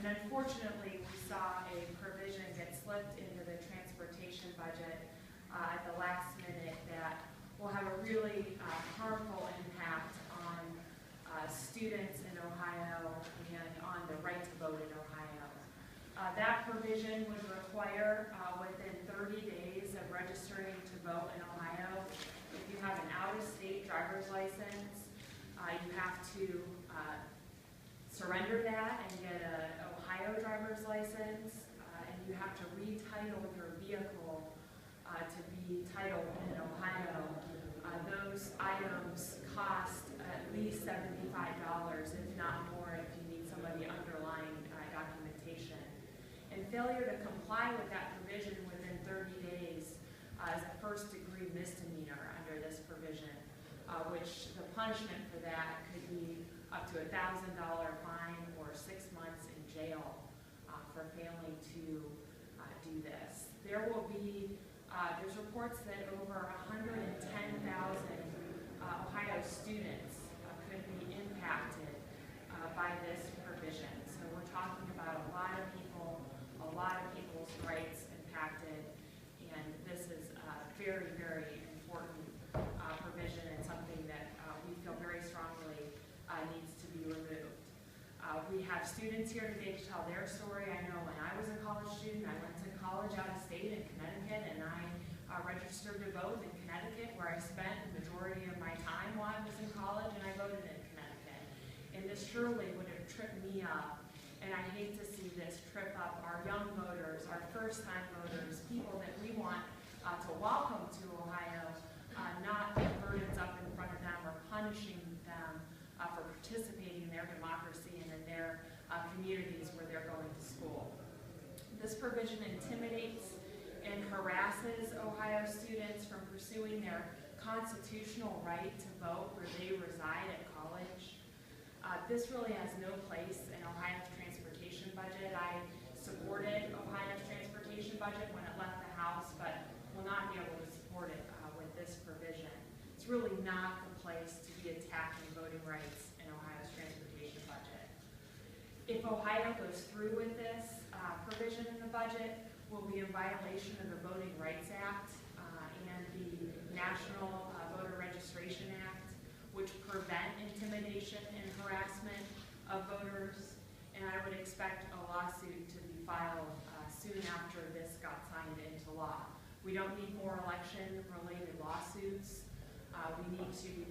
And unfortunately, we saw a provision get slipped into the transportation budget at the last minute that will have a really harmful impact on students in Ohio and on the right to vote in Ohio. That provision would require within 30 days of registering to vote in Ohio, if you have an out-of-state driver's license, you have to surrender that and get an Ohio driver's license, and you have to retitle your vehicle to be titled in Ohio. Those items cost at least $75, if not more, if you need somebody underlying documentation. And failure to comply with that provision within 30 days is a first-degree misdemeanor under this provision, which the punishment for that could be up to a $1,000 fine or 6 months in jail for failing to do this. There will be, there's reports that over 110,000 Ohio students could be impacted by this provision. So we're talking about a lot of people's rights impacted, and this is a very, very important provision and something that we feel very strongly needs to be removed. We have students here today to tell their story. I know when I was a college student, I went to college out of state in Connecticut, and I registered to vote in Connecticut, where I spent the majority of my time while I was in college, and I voted in Connecticut. And this surely would have tripped me up, and I hate to see this trip up our young voters, our first-time voters, people that we want to welcome to Ohio, not put burdens up in front of them or punishing them for participating in their democracy and in their communities where they're going to school. This provision intimidates and harasses Ohio students from pursuing their constitutional right to vote where they reside at college. This really has no place in Ohio's transportation budget. I supported Ohio's transportation budget when it left the House, but will not be able to support it with this provision. It's really not the place to be attacking voting rights in Ohio's transportation budget. If Ohio goes through with this provision in the budget, will be in violation of the Voting Rights Act and the National Voter Registration Act, which prevent intimidation and harassment of voters, and I would expect a lawsuit to be filed soon after this got signed into law. We don't need more election-related lawsuits. We need to be